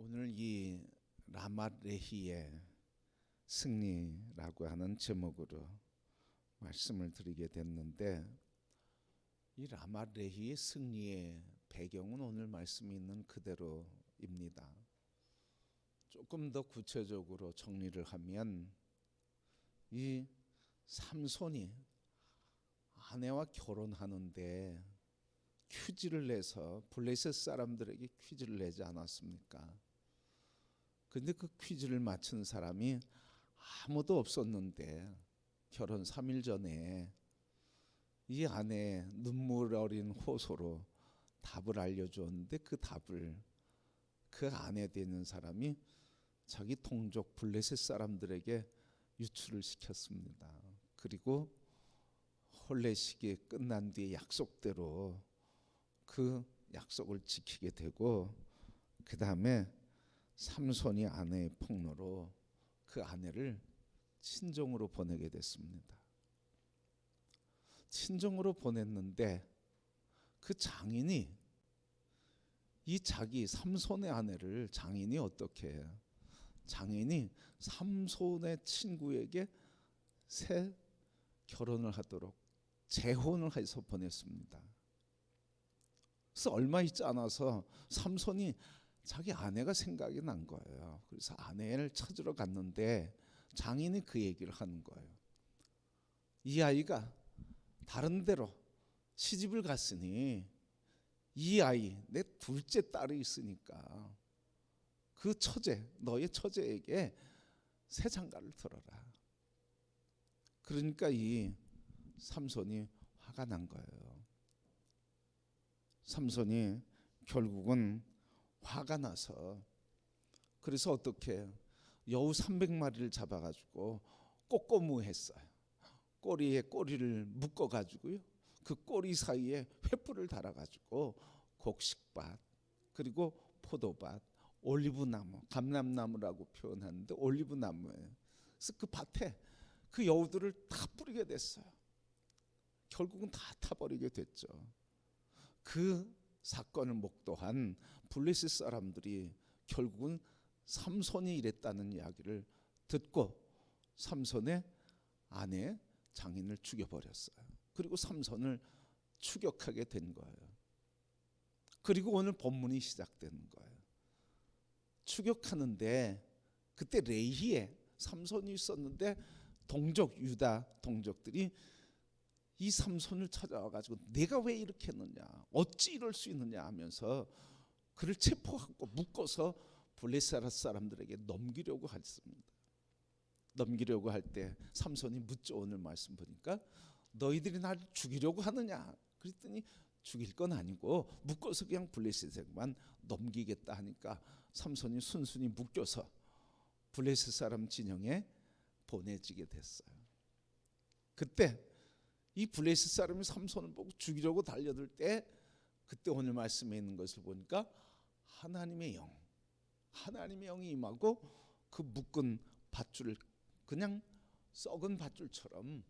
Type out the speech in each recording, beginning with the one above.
오늘 이 라맛레히의 승리라고 하는 제목으로 말씀을 드리게 됐는데, 이 라맛레히의 승리의 배경은 오늘 말씀이 있는 그대로입니다. 조금 더 구체적으로 정리를 하면, 이 삼손이 아내와 결혼하는데 퀴즈를 내서 블레셋 사람들에게 퀴즈를 내지 않았습니까? 근데 그 퀴즈를 맞춘 사람이 아무도 없었는데, 결혼 3일 전에 이 아내의 눈물 어린 호소로 답을 알려주었는데, 그 답을 그 아내 되는 사람이 자기 동족 블레셋 사람들에게 유출을 시켰습니다. 그리고 혼례식이 끝난 뒤에 약속대로 그 약속을 지키게 되고, 그 다음에 삼손이 아내의 폭로로 그 아내를 친정으로 보내게 됐습니다. 친정으로 보냈는데, 그 장인이 이 자기 삼손의 아내를 장인이 어떻게 해요? 장인이 삼손의 친구에게 새 결혼을 하도록 재혼을 해서 보냈습니다. 그래서 얼마 있지 않아서 삼손이 자기 아내가 생각이 난 거예요. 그래서 아내를 찾으러 갔는데 장인이 그 얘기를 하는 거예요. 이 아이가 다른 데로 시집을 갔으니 이 아이, 내 둘째 딸이 있으니까 그 처제, 너의 처제에게 새 장가를 들어라. 그러니까 이 삼손이 화가 난 거예요. 삼손이 결국은 화가 나서, 그래서 어떻게 해요? 여우 300마리를 잡아가지고 꼬꼬무했어요. 꼬리에 꼬리를 묶어가지고요, 그 꼬리 사이에 횃불을 달아가지고 곡식밭, 그리고 포도밭, 올리브나무, 감람나무라고 표현하는데 올리브나무예요. 그래서 그 밭에 그 여우들을 다 뿌리게 됐어요. 결국은 다 타버리게 됐죠. 그 사건을 목도한 블레셋 사람들이 결국은 삼손이 이랬다는 이야기를 듣고 삼손의 아내 장인을 죽여버렸어요. 그리고 삼손을 추격하게 된 거예요. 그리고 오늘 본문이 시작되는 거예요. 추격하는데 그때 레히에 삼손이 있었는데, 동족 유다 동족들이 이 삼손을 찾아와가지고 내가 왜 이렇게 했느냐, 어찌 이럴 수 있느냐 하면서 그를 체포하고 묶어서 블레셋 사람들에게 넘기려고 했습니다. 넘기려고 할 때 삼손이 묻죠. 오늘 말씀 보니까 너희들이 나를 죽이려고 하느냐, 그랬더니 죽일 건 아니고 묶어서 그냥 블레셋에게만 넘기겠다 하니까 삼손이 순순히 묶여서 블레셋 사람 진영에 보내지게 됐어요. 그때 이 블레셋 사람이 삼손을 보고 죽이려고 달려들 때, 그때 오늘 말씀에 있는 것을 보니까 하나님의 영이 임하고 그 묶은 밧줄을 그냥 썩은 밧줄처럼,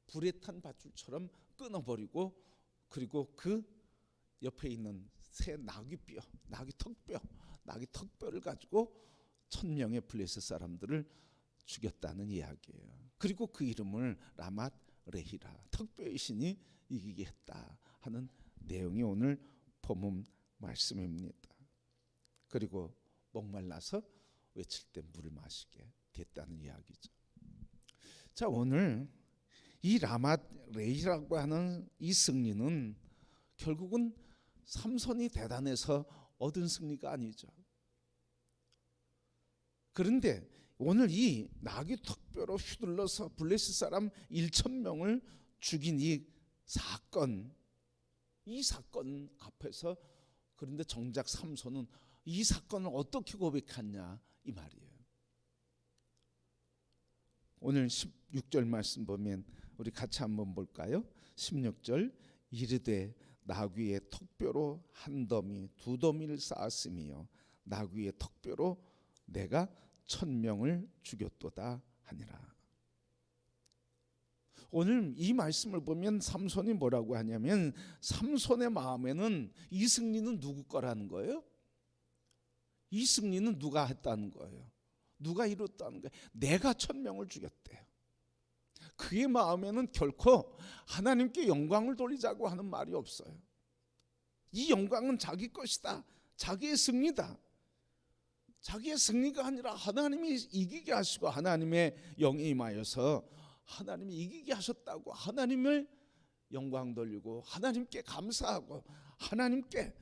불에 탄 밧줄처럼 끊어버리고, 그리고 그 옆에 있는 새 나귀뼈, 나귀 턱뼈를 가지고 1000명의 블레셋 사람들을 죽였다는 이야기예요. 그리고 그 이름을 라맛레히라, 턱뼈의 신이 이기게 했다 하는 내용이 오늘 본문 말씀입니다. 그리고 목말라서 외칠 때 물을 마시게 됐다는 이야기죠. 자, 오늘 이 라맛레히라고 하는 이 승리는 결국은 삼손이 대단해서 얻은 승리가 아니죠. 그런데 오늘 이 나귀 턱뼈로 휘둘러서 블레셋 사람 1000명을 죽인 이 사건 앞에서, 그런데 정작 삼손은 이 사건을 어떻게 고백했냐 이 말이에요. 오늘 16절 말씀 보면 우리 같이 한번 볼까요? 16절, 이르되 나귀의 턱뼈로 한 더미 두 더미를 쌓았으며 나귀의 턱뼈로 내가 1000명을 죽였도다 하니라. 오늘 이 말씀을 보면 삼손이 뭐라고 하냐면, 삼손의 마음에는 이 승리는 누구 거라는 거예요? 이 승리는 누가 했다는 거예요? 누가 이뤘다는 거예요? 내가 1000명을 죽였대요. 그의 마음에는 결코 하나님께 영광을 돌리자고 하는 말이 없어요. 이 영광은 자기 것이다. 자기의 승리다. 자기의 승리가 아니라 하나님이 이기게 하시고 하나님의 영이 임하여서 하나님이 이기게 하셨다고 하나님을 영광 돌리고 하나님께 감사하고 하나님께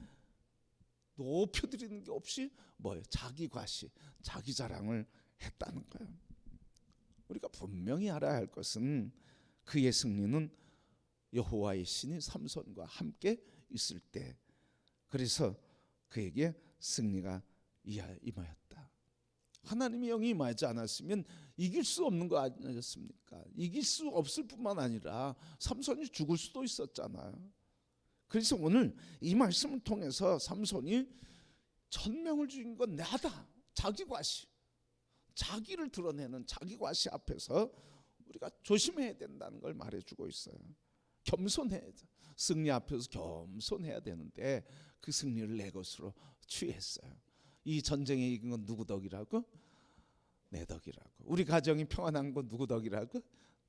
높여드리는 게 없이 뭐예요? 자기 과시, 자기 자랑을 했다는 거예요. 우리가 분명히 알아야 할 것은 그의 승리는 여호와의 신이 삼손과 함께 있을 때, 그래서 그에게 승리가 임하였다. 하나님의 영이 임하지 않았으면 이길 수 없는 거 아니었습니까? 이길 수 없을 뿐만 아니라 삼손이 죽을 수도 있었잖아요. 그래서 오늘 이 말씀을 통해서 삼손이 1000명을 죽인 건 나다. 자기 과시, 자기를 드러내는 자기 과시 앞에서 우리가 조심해야 된다는 걸 말해주고 있어요. 겸손해야 돼. 승리 앞에서 겸손해야 되는데 그 승리를 내 것으로 취했어요. 이 전쟁에 이긴 건 누구 덕이라고? 내 덕이라고. 우리 가정이 평안한 건 누구 덕이라고?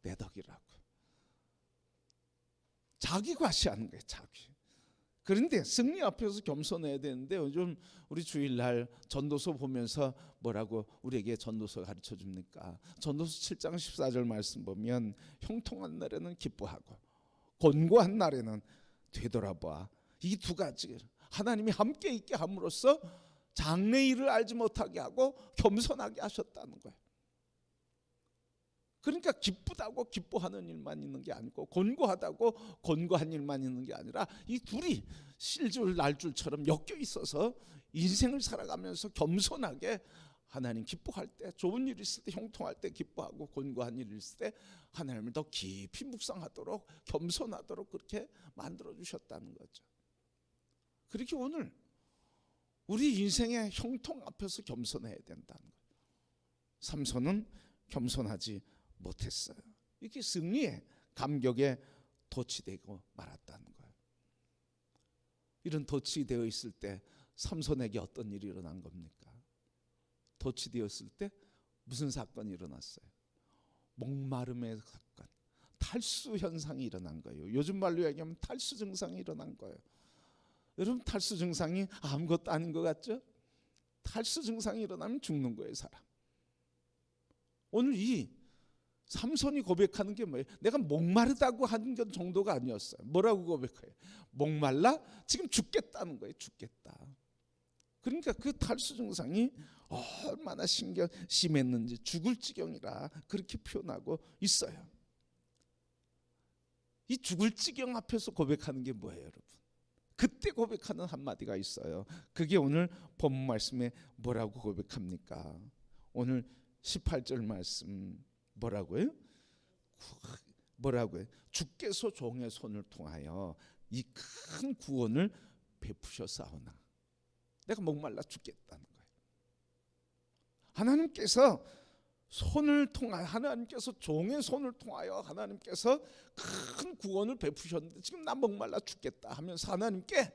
내 덕이라고. 자기 과시하는 거예요. 자기. 그런데 승리 앞에서 겸손해야 되는데 요즘 우리 주일날 전도서 보면서 뭐라고 우리에게 전도서 가르쳐 줍니까? 전도서 7장 14절 말씀 보면 형통한 날에는 기뻐하고 곤고한 날에는 되돌아봐. 이 두 가지 하나님이 함께 있게 함으로써 장래의 일을 알지 못하게 하고 겸손하게 하셨다는 거예요. 그러니까 기쁘다고 기뻐하는 일만 있는 게 아니고 곤고하다고 곤고한 일만 있는 게 아니라 이 둘이 실줄 날줄처럼 엮여 있어서 인생을 살아가면서 겸손하게 하나님 기뻐할 때, 좋은 일 있을 때 형통할 때 기뻐하고 곤고한 일 있을 때 하나님을 더 깊이 묵상하도록 겸손하도록 그렇게 만들어 주셨다는 거죠. 그렇게 오늘 우리 인생의 형통 앞에서 겸손해야 된다는 거예요. 삼손은 겸손하지 못했어요. 이렇게 승리의 감격에 도취되고 말았다는 거예요. 이런 도취되어 있을 때 삼손에게 어떤 일이 일어난 겁니까? 도취되었을 때 무슨 사건이 일어났어요? 목마름의 사건, 탈수 현상이 일어난 거예요. 요즘 말로 얘기하면 탈수 증상이 일어난 거예요. 여러분, 탈수 증상이 아무것도 아닌 것 같죠? 탈수 증상이 일어나면 죽는 거예요, 사람. 오늘 이 삼손이 고백하는 게 뭐예요? 내가 목마르다고 하는 건 정도가 아니었어요. 뭐라고 고백해요? 목말라 지금 죽겠다는 거예요. 죽겠다. 그러니까 그 탈수 증상이 얼마나 심했는지 죽을 지경이라 그렇게 표현하고 있어요. 이 죽을 지경 앞에서 고백하는 게 뭐예요, 여러분? 그때 고백하는 한마디가 있어요. 그게 오늘 본문 말씀에 뭐라고 고백합니까? 오늘 18절 말씀 뭐라고요? 뭐라고요? 주께서 종의 손을 통하여 이 큰 구원을 베푸셨사오나. 내가 목말라 죽겠다는 거예요. 하나님께서 손을 통하여, 하나님께서 종의 손을 통하여 하나님께서 큰 구원을 베푸셨는데 지금 나 목말라 죽겠다 하면서 하나님께,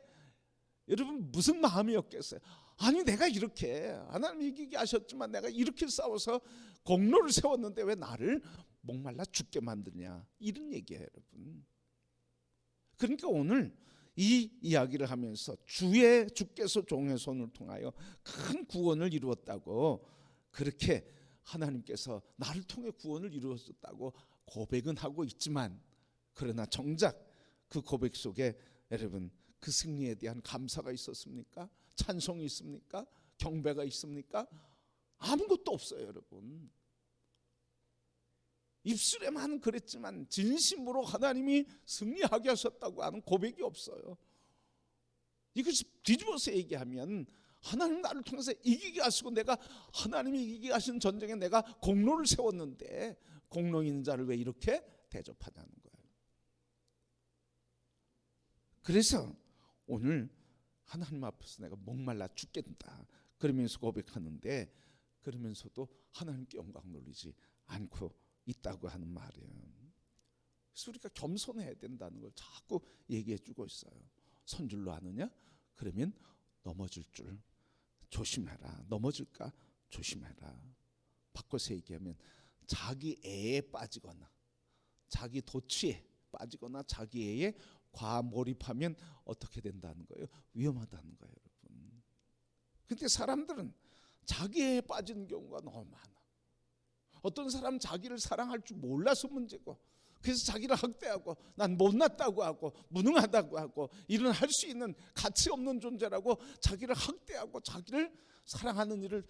여러분 무슨 마음이었겠어요? 아니 내가 이렇게 하나님 이기게 하셨지만 내가 이렇게 싸워서 공로를 세웠는데 왜 나를 목말라 죽게 만드냐, 이런 얘기예요, 여러분. 그러니까 오늘 이 이야기를 하면서 주께서 종의 손을 통하여 큰 구원을 이루었다고, 그렇게 하나님께서 나를 통해 구원을 이루었다고 고백은 하고 있지만, 그러나 정작 그 고백 속에 여러분 그 승리에 대한 감사가 있었습니까? 찬송이 있습니까? 경배가 있습니까? 아무것도 없어요, 여러분. 입술에만 그랬지만 진심으로 하나님이 승리하게 하셨다고 하는 고백이 없어요. 이것이 뒤집어서 얘기하면 하나님 나를 통해서 이기게 하시고 내가 하나님이 이기게 하신 전쟁에 내가 공로를 세웠는데 공로 있는 자를 왜 이렇게 대접하냐는 거예요. 그래서 오늘 하나님 앞에서 내가 목말라 죽겠다 그러면서 고백하는데, 그러면서도 하나님께 영광 돌리지 않고 있다고 하는 말이에요. 그래서 우리가 겸손해야 된다는 걸 자꾸 얘기해 주고 있어요. 선줄로 하느냐? 그러면 넘어질 줄 조심해라. 넘어질까? 조심해라. 바꿔서 얘기하면 자기 애에 빠지거나 자기 도취에 빠지거나 자기 애에 과몰입하면 어떻게 된다는 거예요? 위험하다는 거예요, 여러분. 근데 사람들은 자기 애에 빠지는 경우가 너무 많아. 어떤 사람은 자기를 사랑할 줄 몰라서 문제고, 그래서 자기를 학대하고 난 못났다고 하고 무능하다고 하고 이런 할 수 있는 가치 없는 존재라고 자기를 학대하고 자기를 사랑하는 일을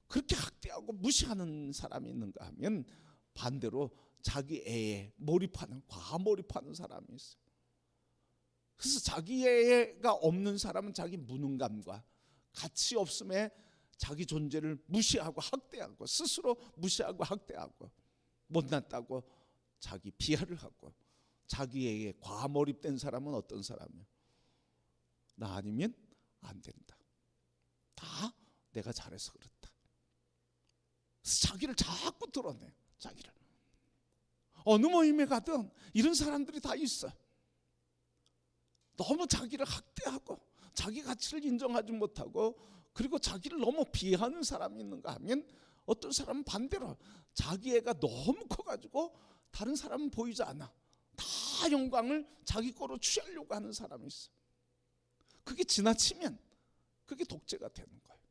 그렇게 학대하고 무시하는 사람이 있는가 하면 반대로 자기 애에 몰입하는, 과몰입하는 사람이 있어요. 그래서 자기 애가 없는 사람은 자기 무능감과 가치 없음에 자기 존재를 무시하고 학대하고 스스로 무시하고 학대하고 못났다고 자기 비하를 하고, 자기에게 과몰입된 사람은 어떤 사람이에요? 나 아니면 안 된다. 다 내가 잘해서 그렇다. 그래서 자기를 자꾸 드러내. 자기를 어느 모임에 가든 이런 사람들이 다 있어. 너무 자기를 학대하고 자기 가치를 인정하지 못하고 그리고 자기를 너무 비하하는 사람이 있는가 하면 어떤 사람은 반대로 자기 애가 너무 커가지고 다른 사람은 보이지 않아. 다 영광을 자기 거로 취하려고 하는 사람이 있어. 그게 지나치면 그게 독재가 되는 거예요.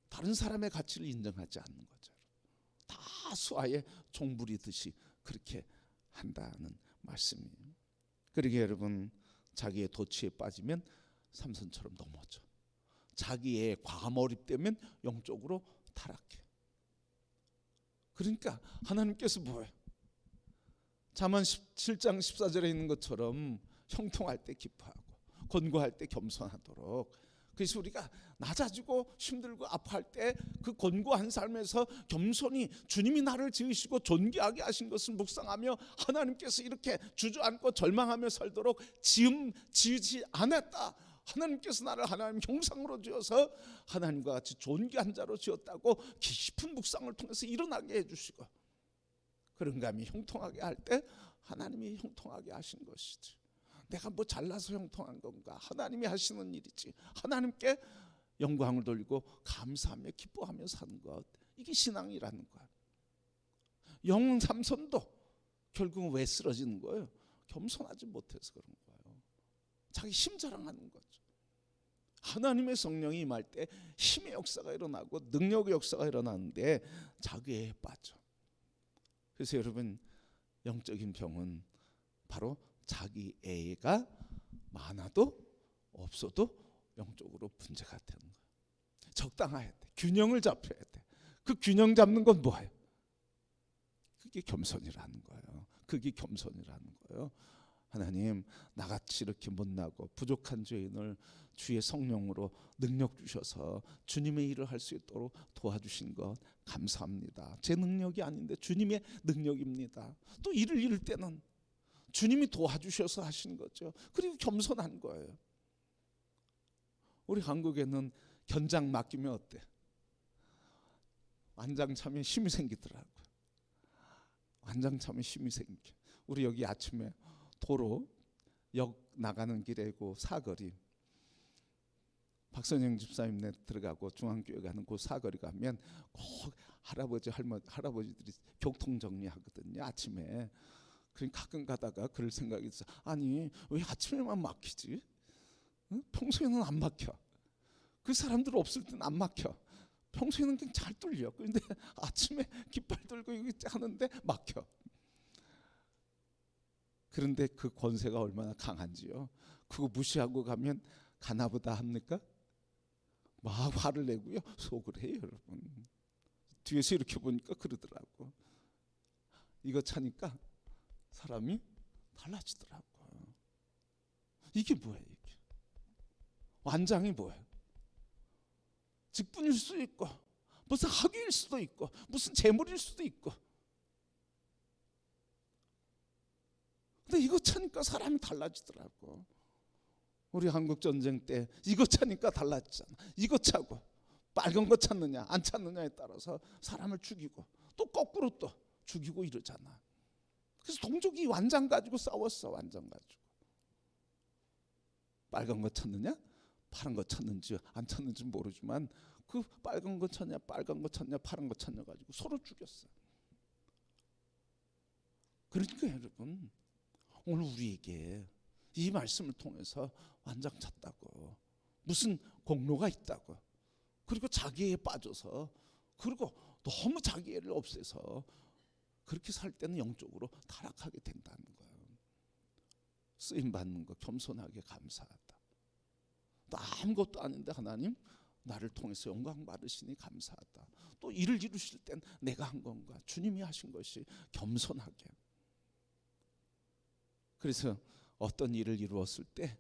다른 사람의 가치를 인정하지 않는 거죠. 다 수하에 종부리듯이 그렇게 한다는 말씀이에요. 그러게 여러분, 자기의 도취에 빠지면 삼손처럼 넘어져. 자기의 과몰입되면 영적으로 타락해. 그러니까 하나님께서 뭐예요? 잠언 7장 14절에 있는 것처럼 형통할 때 기뻐하고 권고할 때 겸손하도록. 그래서 우리가 낮아지고 힘들고 아파할 때 그 권고한 삶에서 겸손히 주님이 나를 지으시고 존귀하게 하신 것을 묵상하며 하나님께서 이렇게 주저앉고 절망하며 살도록 지으지 않았다. 하나님께서 나를 하나님 형상으로 지어서 하나님과 같이 존귀한 자로 지었다고 깊은 묵상을 통해서 일어나게 해주시고, 그런가 하면 형통하게 할 때 하나님이 형통하게 하신 것이지, 내가 뭐 잘나서 형통한 건가? 하나님이 하시는 일이지. 하나님께 영광을 돌리고 감사하며 기뻐하며 사는 것, 이게 신앙이라는 거야. 영웅 삼손도 결국은 왜 쓰러지는 거예요? 겸손하지 못해서 그런 거예요. 자기 힘 자랑하는 거죠. 하나님의 성령이 임할 때 힘의 역사가 일어나고 능력의 역사가 일어나는데 자기에 빠져. 그래서 여러분, 영적인 병은 바로 자기 애가 많아도 없어도 영적으로 문제가 되는 거예요. 적당해야 돼. 균형을 잡혀야 돼. 그 균형 잡는 건 뭐예요? 그게 겸손이라는 거예요. 그게 겸손이라는 거예요. 하나님, 나같이 이렇게 못나고 부족한 죄인을 주의 성령으로 능력 주셔서 주님의 일을 할 수 있도록 도와주신 것 감사합니다. 제 능력이 아닌데 주님의 능력입니다. 또 일을 이룰 때는 주님이 도와주셔서 하시는 거죠. 그리고 겸손한 거예요. 우리 한국에는 견장 맡기면 어때? 완장 차면 힘이 생기더라고요. 완장 차면 힘이 생겨. 우리 여기 아침에 도로 역 나가는 길에고 사거리, 박선영 집사님네 들어가고 중앙교회 가는 그 사거리 가면 꼭 할아버지 할아버지들이 교통 정리하거든요, 아침에. 그러니까 가끔 가다가 그럴 생각이 있어. 아니, 왜 아침에만 막히지? 응? 평소에는 안 막혀. 그 사람들 없을 때는 안 막혀. 평소에는 그냥 잘 뚫려. 그런데 아침에 깃발 들고 하는데 막혀. 그런데 그 권세가 얼마나 강한지요. 그거 무시하고 가면 가나보다 합니까? 막 화를 내고요, 속을 해요, 여러분. 뒤에서 이렇게 보니까 그러더라고. 이거 차니까 사람이 달라지더라고요. 이게 뭐예요? 이게 완장이 뭐예요? 직분일 수도 있고 무슨 학위일 수도 있고 무슨 재물일 수도 있고, 근데 이거 차니까 사람이 달라지더라고. 우리 한국 전쟁 때 이거 차니까 달라지잖아. 이거 차고 빨간 거 찾느냐 안 찾느냐에 따라서 사람을 죽이고 또 거꾸로 또 죽이고 이러잖아. 그래서 동족이 완장 가지고 싸웠어. 완장 가지고 빨간 거 찾느냐 파란 거 찾는지 안 찾는지 모르지만 그 빨간 거 찾냐 파란 거 찾냐 가지고 서로 죽였어요. 그러니까 여러분, 오늘 우리에게 이 말씀을 통해서 완장 찼다고, 무슨 공로가 있다고, 그리고 자기애에 빠져서, 그리고 너무 자기애를 없애서 그렇게 살 때는 영적으로 타락하게 된다는 거예요. 쓰임 받는 거 겸손하게 감사하다. 또 아무것도 아닌데 하나님 나를 통해서 영광 받으시니 감사하다. 또 일을 이루실 땐 내가 한 건가, 주님이 하신 것이, 겸손하게. 그래서 어떤 일을 이루었을 때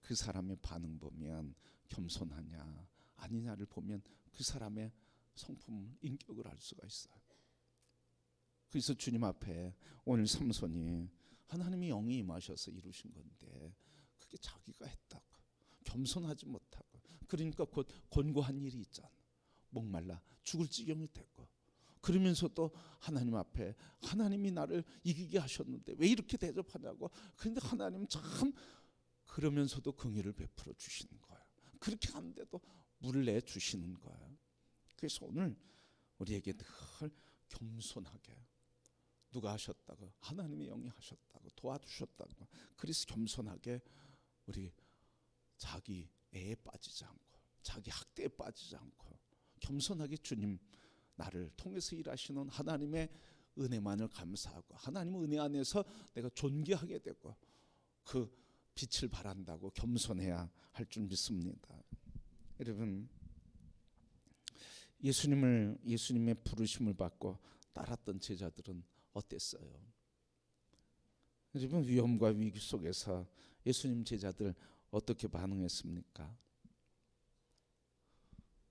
그 사람의 반응 보면 겸손하냐 아니냐를 보면 그 사람의 성품, 인격을 알 수가 있어요. 그래서 주님 앞에 오늘 삼손이 하나님이 영이 임하셔서 이루신 건데 그게 자기가 했다고, 겸손하지 못하고, 그러니까 곧 권고한 일이 있잖아. 목말라 죽을 지경이 됐고, 그러면서도 하나님 앞에 하나님이 나를 이기게 하셨는데 왜 이렇게 대접하냐고. 그런데 하나님 참 그러면서도 긍휼을 베풀어 주시는 거예요. 그렇게 하는데도 물을 내 주시는 거예요. 그래서 오늘 우리에게 늘 겸손하게, 누가 하셨다고, 하나님의 영이 하셨다고, 도와주셨다고, 그래서 겸손하게 우리 자기 애에 빠지지 않고 자기 학대에 빠지지 않고 겸손하게 주님 나를 통해서 일하시는 하나님의 은혜만을 감사하고 하나님의 은혜 안에서 내가 존귀하게 되고 그 빛을 발한다고 겸손해야 할 줄 믿습니다. 여러분, 예수님의 부르심을 받고 따랐던 제자들은 어땠어요? 여러분, 위험과 위기 속에서 예수님 제자들 어떻게 반응했습니까?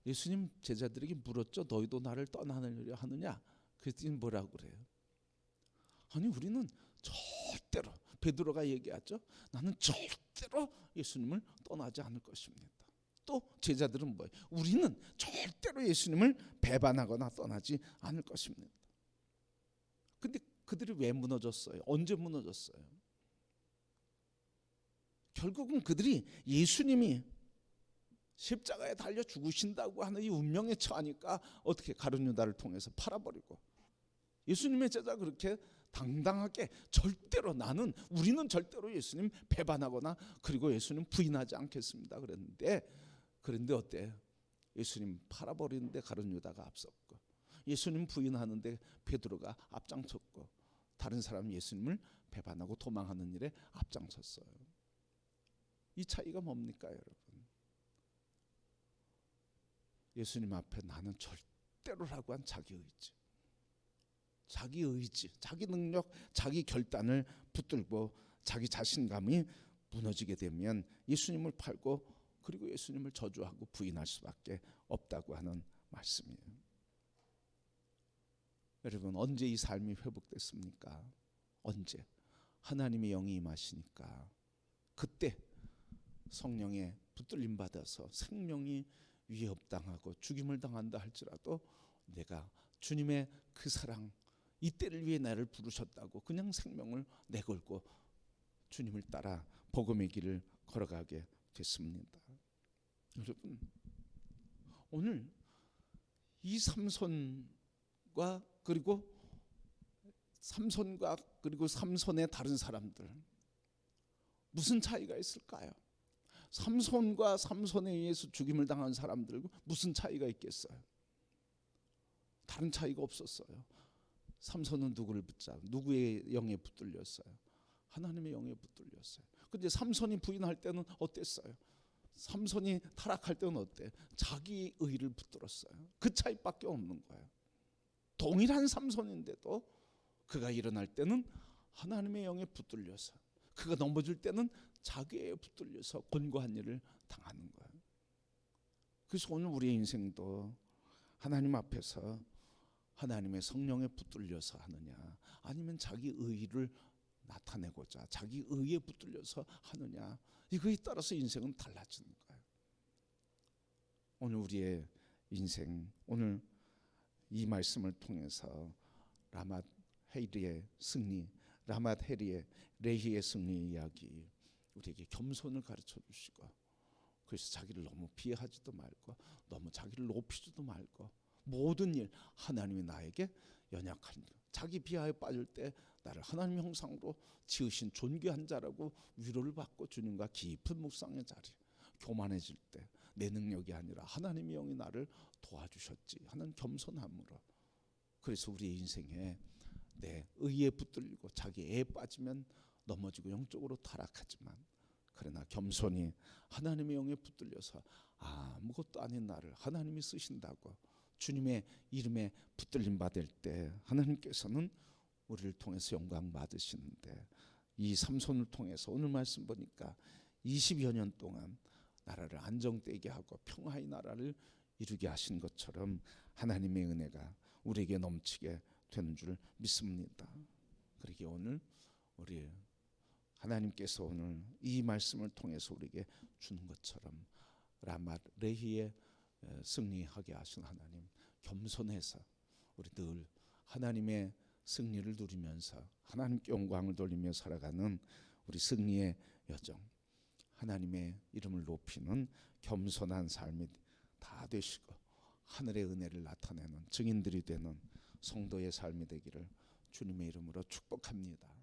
예수님 제자들에게 물었죠. 너희도 나를 떠나려 하느냐? 그랬더니 뭐라고 그래요? 아니, 우리는 절대로, 베드로가 얘기하죠. 나는 절대로 예수님을 떠나지 않을 것입니다. 또 제자들은 뭐예요? 우리는 절대로 예수님을 배반하거나 떠나지 않을 것입니다. 근데 그들이 왜 무너졌어요? 언제 무너졌어요? 결국은 그들이 예수님이 십자가에 달려 죽으신다고 하는 이 운명에 처하니까 어떻게 가룟 유다를 통해서 팔아버리고, 예수님의 제자 그렇게 당당하게 절대로 우리는 절대로 예수님 배반하거나 그리고 예수님 부인하지 않겠습니다 그랬는데 어때? 예수님 팔아버리는데 가룟 유다가 앞섰고, 예수님 부인하는데 베드로가 앞장섰고, 다른 사람은 예수님을 배반하고 도망하는 일에 앞장섰어요. 이 차이가 뭡니까 여러분? 예수님 앞에 나는 절대로라고 한 자기 의지, 자기 능력, 자기 결단을 붙들고 자기 자신감이 무너지게 되면 예수님을 팔고 그리고 예수님을 저주하고 부인할 수밖에 없다고 하는 말씀이에요. 여러분, 언제 이 삶이 회복됐습니까? 언제? 하나님의 영이 임하시니까 그때 성령의 붙들림 받아서 생명이 위협당하고 죽임을 당한다 할지라도 내가 주님의 그 사랑, 이때를 위해 나를 부르셨다고 그냥 생명을 내걸고 주님을 따라 복음의 길을 걸어가게 됐습니다. 여러분, 오늘 이 삼손과 그리고 삼손의 다른 사람들, 무슨 차이가 있을까요? 삼손과 삼손에 의해서 죽임을 당한 사람들과 무슨 차이가 있겠어요? 다른 차이가 없었어요. 삼손은 누구의 영에 붙들렸어요? 하나님의 영에 붙들렸어요. 근데 삼손이 부인할 때는 어땠어요? 삼손이 타락할 때는 어때? 자기 의를 붙들었어요. 그 차이밖에 없는 거예요. 동일한 삼손인데도 그가 일어날 때는 하나님의 영에 붙들려서, 그가 넘어질 때는 자기에 붙들려서 권고한 일을 당하는 거예요. 그래서 오늘 우리의 인생도 하나님 앞에서 하나님의 성령에 붙들려서 하느냐, 아니면 자기 의를 나타내고자 자기 의에 붙들려서 하느냐, 이거에 따라서 인생은 달라지는 거예요. 오늘 우리의 인생, 오늘 이 말씀을 통해서 라맛 헤리의 승리, 라맛 헤리의 레히의 승리 이야기, 우리에게 겸손을 가르쳐 주시고, 그래서 자기를 너무 비하하지도 말고 너무 자기를 높이지도 말고 모든 일 하나님이 나에게 연약한 일, 자기 비하에 빠질 때 나를 하나님 형상으로 지으신 존귀한 자라고 위로를 받고 주님과 깊은 묵상의 자리, 교만해질 때 내 능력이 아니라 하나님의 영이 나를 도와주셨지 하는 겸손함으로. 그래서 우리 인생에 내 의에 붙들리고 자기에 빠지면 넘어지고 영적으로 타락하지만, 그러나 겸손히 하나님의 영에 붙들려서 아무것도 아닌 나를 하나님이 쓰신다고 주님의 이름에 붙들림 받을 때 하나님께서는 우리를 통해서 영광 받으시는데, 이 삼손을 통해서 오늘 말씀 보니까 20여 년 동안 나라를 안정되게 하고 평화의 나라를 이루게 하신 것처럼 하나님의 은혜가 우리에게 넘치게 되는 줄 믿습니다. 그러기에 오늘 우리 하나님께서 오늘 이 말씀을 통해서 우리에게 주는 것처럼 라마 레히에 승리하게 하신 하나님, 겸손해서 우리 늘 하나님의 승리를 누리면서 하나님께 영광을 돌리며 살아가는 우리 승리의 여정, 하나님의 이름을 높이는 겸손한 삶이 다 되시고 하늘의 은혜를 나타내는 증인들이 되는 성도의 삶이 되기를 주님의 이름으로 축복합니다.